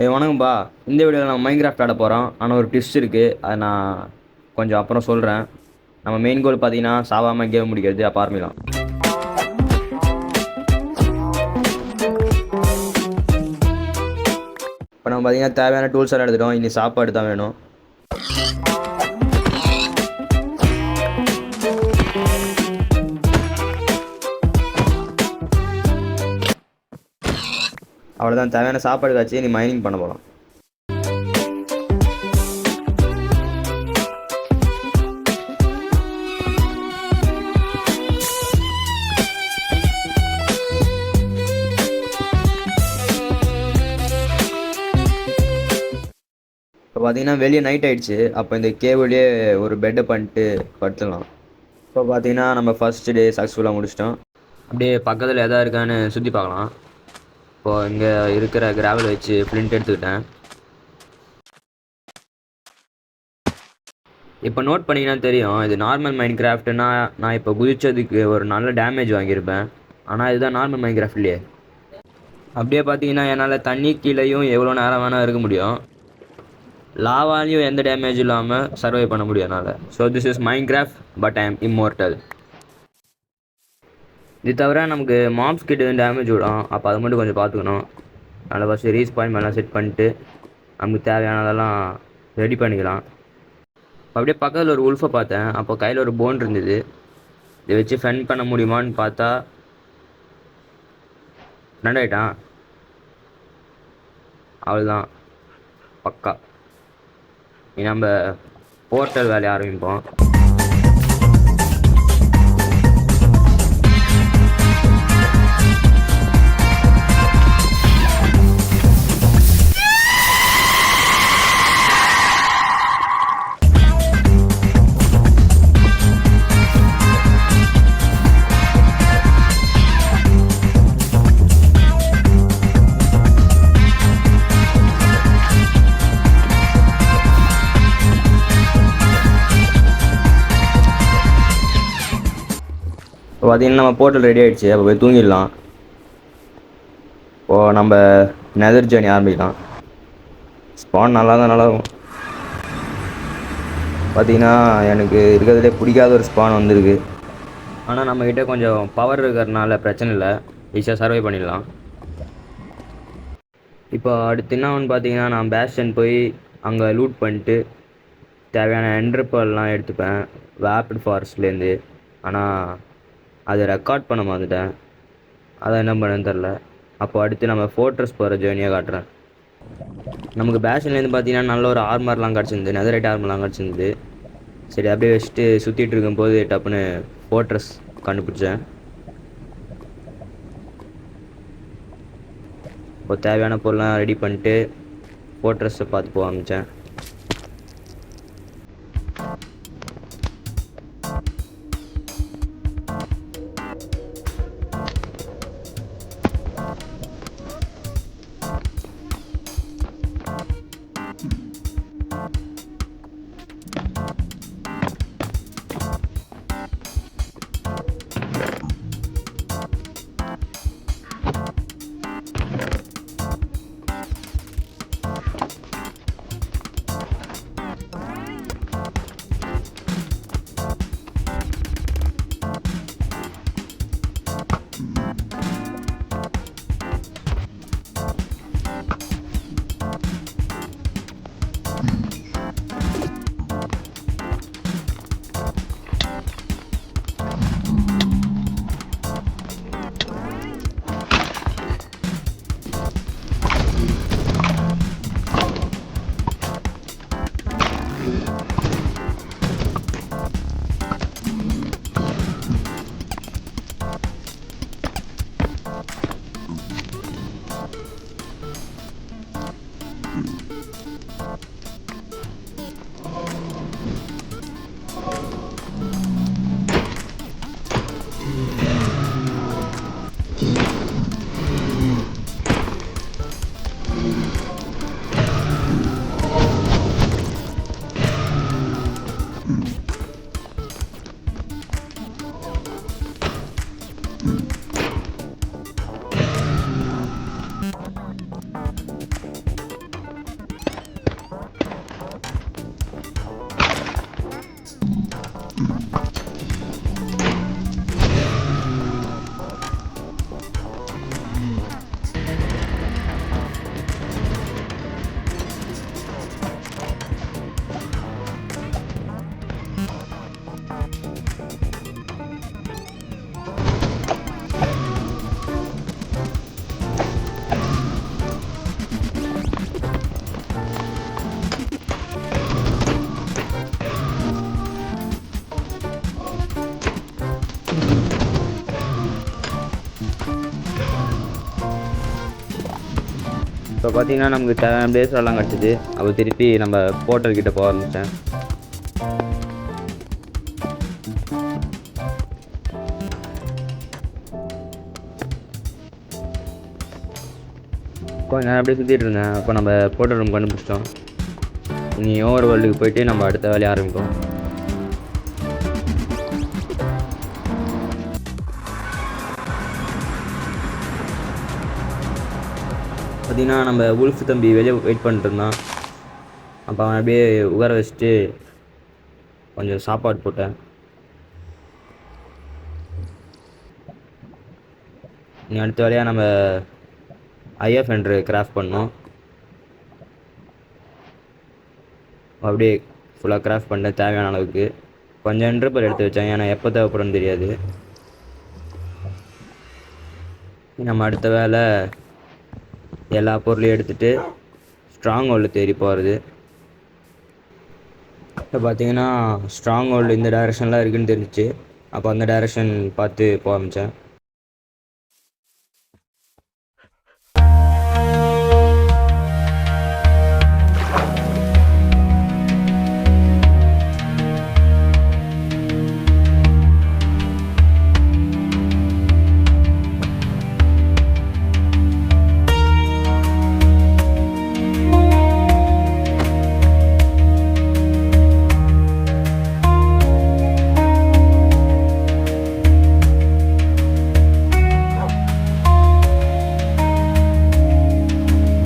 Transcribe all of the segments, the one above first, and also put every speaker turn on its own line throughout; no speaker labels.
வணக்கம்ப்பா. இந்த வீடியோவில் நம்ம மைன்கிராஃப்ட் ஆட போகிறோம். ஆனால் ஒரு ட்விஸ்ட் இருக்குது, அதை நான் கொஞ்சம் அப்புறம் சொல்கிறேன். நம்ம மெயின் கோல் பார்த்தீங்கன்னா சாவாமல் கேம் முடிக்கிறது. அப்போ ஆரம்பிக்கலாம். இப்போ நம்ம பார்த்தீங்கன்னா தேவையான டூல்ஸ் எல்லாம் எடுத்துட்டோம். இனி சாப்பாடு தான் வேணும். அவ்வளோதான், தேவையான சாப்பாடு காய்ச்சி நீ மைனிங் பண்ண போகலாம். இப்போ பார்த்தீங்கன்னா வெளியே நைட் ஆகிடுச்சு. அப்போ இந்த கேபிளே ஒரு பெட்டை பண்ணிட்டு படுத்துடலாம். இப்போ பார்த்தீங்கன்னா நம்ம ஃபர்ஸ்ட் டே சக்ஸஸ்ஃபுல்லாக முடிச்சிட்டோம். அப்படியே பக்கத்தில் எதாவது இருக்கான்னு சுற்றி பார்க்கலாம். இப்போது இங்கே இருக்கிற கிராவல் வச்சு ஃப்ளிண்ட் எடுத்துக்கிட்டேன். இப்போ நோட் பண்ணிங்கன்னா தெரியும், இது நார்மல் மைண்ட் கிராஃப்ட்னா நான் இப்போ குதிச்சதுக்கு ஒரு நல்ல டேமேஜ் வாங்கியிருப்பேன். ஆனால் இதுதான் நார்மல் மைண்ட் கிராஃப்ட் இல்லையே. அப்படியே பார்த்தீங்கன்னா என்னால் தண்ணி கீழேயும் எவ்வளோ நேரம் வேணால் இருக்க முடியும். லாவாலையும் எந்த டேமேஜ் இல்லாமல் சர்வை பண்ண முடியும் என்னால். So this is mind craft, but I am immortal. இது தவிர நமக்கு மாப்ஸ் கிட்ட டேமேஜ் விடும். அப்போ அதை மட்டும் கொஞ்சம் பார்த்துக்கணும். அதில் ஃபஸ்ட்டு ரீஸ் பாயிண்ட் மேலாம் செட் பண்ணிட்டு நமக்கு தேவையானதெல்லாம் ரெடி பண்ணிக்கலாம். அப்படியே பக்கத்தில் ஒரு உல்ஃபை பார்த்தேன். அப்போ கையில் ஒரு போன் இருந்தது. இதை வச்சு ஃபென் பண்ண முடியுமான்னு பார்த்தா நண்டாயிட்டான். அவ்வளோதான், பக்கா. நம்ம போர்ட்டல் வேலையை ஆரம்பிப்போம். இப்போ பார்த்தீங்கன்னா நம்ம போர்ட்டல் ரெடி ஆகிடுச்சு. அப்போ போய் தூங்கிடலாம். இப்போது நம்ம நெதர் ஜேர்னி ஆரம்பிக்கலாம். ஸ்பான் நல்லா இருக்கும். பார்த்தீங்கன்னா எனக்கு இருக்கிறதுலே பிடிக்காத ஒரு ஸ்பான் வந்திருக்கு. ஆனால் நம்மக்கிட்ட கொஞ்சம் பவர் இருக்கிறதுனால பிரச்சனை இல்லை, ஈஸியாக சர்வை பண்ணிடலாம். இப்போ அடுத்து என்ன ஒன்று பார்த்தீங்கன்னா, நான் பேஸ்டன் போய் அங்கே லூட் பண்ணிட்டு தேவையான என்ட்ரப்பெல்லாம் எடுத்துப்பேன் வேப்ட் ஃபாரஸ்ட்லேருந்து. ஆனால் அதை ரெக்கார்ட் பண்ண மாதிரிட்டேன். அதை என்ன பண்ணேன்னு தெரில. அப்போ அடுத்து நம்ம ஃபோர்ட்ரஸ் போகிற ஜேர்னியாக காட்டுறேன். நமக்கு பேஷன்லேருந்து பார்த்தீங்கன்னா நல்ல ஒரு ஆர்மர்லாம் கிடச்சிருந்து, நெதரைட் ஆர்மர்லாம் கிடச்சிருந்து. சரி, அப்படியே வச்சுட்டு சுற்றிட்டு இருக்கும்போது டப்புன்னு ஃபோர்ட்ரஸ் கண்டுபிடிச்சேன். இப்போ தேவையான பொருள்லாம் ரெடி பண்ணிட்டு ஃபோர்ட்ரஸை பார்த்து போக ஆரம்பித்தேன். இப்போ பார்த்தீங்கன்னா நமக்கு தேவையான பிளேஸ்லாம் கிடச்சிது. அப்போ திருப்பி நம்ம போர்ட்டல் கிட்டே போக ஆரம்பித்தேன். கொஞ்ச நேரம் அப்படியே சுற்றிட்டு இருந்தேன். அப்போ நம்ம போர்ட்டல் ரூம் கண்டுபிடிச்சிட்டோம். இனி ஓவர் வேர்ல்டுக்கு போயிட்டு நம்ம அடுத்த வேலையை ஆரம்பிப்போம். பார்த்தீங்கன்னா நம்ம உல்ஃப் தம்பி வெளியே வெயிட் பண்ணிட்டு இருந்தான். அப்போ அவன் அப்படியே உட்கார வச்சுட்டு கொஞ்சம் சாப்பாடு போட்டேன். நீ அடுத்த வேலையாக நம்ம ஐஎஃப் என்ட்ரு கிராஃப்ட் பண்ணோம். அப்படியே ஃபுல்லாக கிராஃப்ட் பண்ண தேவையான அளவுக்கு கொஞ்சம் என்ட்ருப்பல் எடுத்து வச்சேன். ஏன்னா எப்போ தேவைப்படும்னு தெரியாது. நம்ம அடுத்த வேலை எல்லா பொருளையும் எடுத்துகிட்டு ஸ்ட்ராங் ஹோல்டு தேடி போகிறது. இப்போ பார்த்தீங்கன்னா ஸ்ட்ராங் ஹோல்டு இந்த டைரெக்ஷன்லாம் இருக்குதுன்னு தெரிஞ்சிச்சு. அப்போ அந்த டைரெக்ஷன் பார்த்து போக ஆரம்பித்தேன்.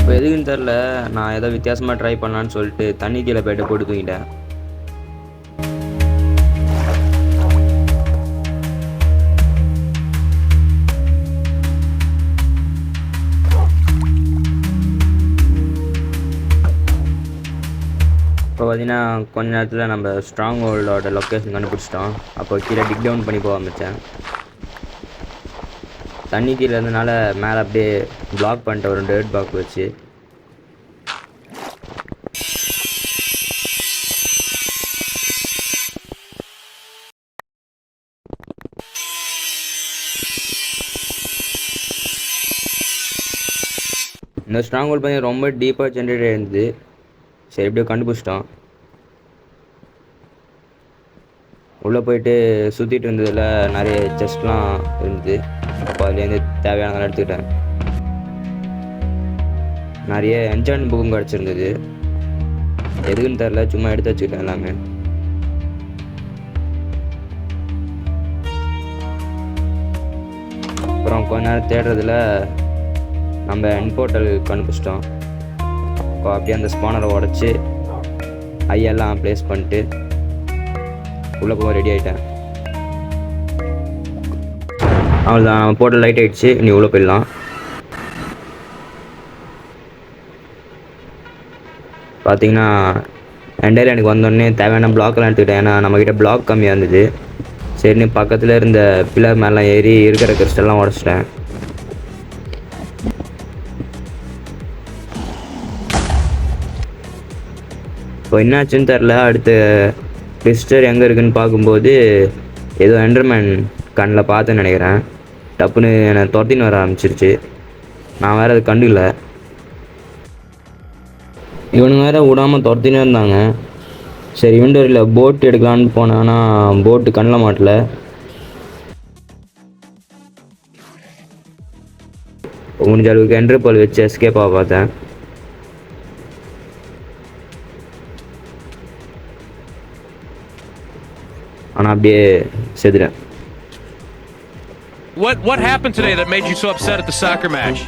இப்போ எதுக்குன்னு தெரில, நான் ஏதோ வித்தியாசமாக ட்ரை பண்ணலான்னு சொல்லிட்டு தண்ணி கீழே போய்ட்டு போட்டு தூங்கிட்டேன். இப்போ பார்த்தீங்கன்னா கொஞ்ச நேரத்தில் நம்ம ஸ்ட்ராங் ஹோல்டோட லொக்கேஷன் கண்டுபிடிச்சிட்டோம். அப்போ கீழே டிக் டவுன் பண்ணி போக ஆரம்பித்தேன். தண்ணி கீழே இருந்தனால மேலே அப்படியே பிளாக் பண்ணிட்டு ஒரு டேர்ட் பாக் வச்சு இந்த ஸ்ட்ராங் ஹோல்ட் பண்ணி ரொம்ப டீப்பாக ஜென்ரேட் இருந்தது. சரி எப்படியோ கண்டுபிடிச்சிட்டோம். உள்ளே போயிட்டு சுற்றிட்டு இருந்ததில் நிறைய செஸ்ட்லாம் இருந்தது. அப்போ அதுலேருந்து தேவையானதெல்லாம் எடுத்துக்கிட்டேன். நிறைய என்ஜாயின் புக்கும் கிடச்சிருந்தது. எதுக்குன்னு தெரில, சும்மா எடுத்து வச்சுக்கிட்டேன் எல்லாமே. அப்புறம் கொஞ்ச நேரம் தேடுறதுல நம்ம என் போர்ட்டல் கண்டுபிடிச்சிட்டோம். இப்போ அப்படியே அந்த ஸ்பானரை உடச்சி ஐயெல்லாம் ப்ளேஸ் பண்ணிட்டு உள்ளே போக ரெடி ஆகிட்டேன். அவ்வளோதான், நம்ம போர்ட்டல் லைட் ஆகிடுச்சு. நீ உள்ளே போயிடலாம். பார்த்தீங்கன்னா என்டையில் எனக்கு வந்தோடனே தேவையான பிளாக்லாம் எடுத்துக்கிட்டேன். ஏன்னா நம்மக்கிட்ட பிளாக் கம்மியாக இருந்தது. சரின்னு பக்கத்தில் இருந்த பில்லர் மேலாம் ஏறி இருக்கிற கிறிஸ்டல்லாம் உடச்சிட்டேன். இப்போ என்னாச்சுன்னு தெரில. அடுத்த கிறிஸ்டர் எங்கே இருக்குதுன்னு பார்க்கும்போது ஏதோ எண்டர்மேன் கண்ணில் பார்த்துன்னு நினைக்கிறேன். டப்புன்னு என்னை துரத்தின்னு வர ஆரம்பிச்சிருச்சு. நான் வேறு அது கண்டுக்கல. இவனுங்க வேறு விடாமல் துரத்தினே இருந்தாங்க. சரி இவன்டரியில் போட் எடுக்கலான்னு போனேன். ஆனால் போட்டு கண்ணில் மாட்டல. முடிஞ்ச அளவுக்கு என்ட்ரிபால் வச்சு எஸ்கேப்பாக பார்த்தேன். ஆனால் அப்படியே செதுறேன்.
What happened today that made you so upset at the soccer match?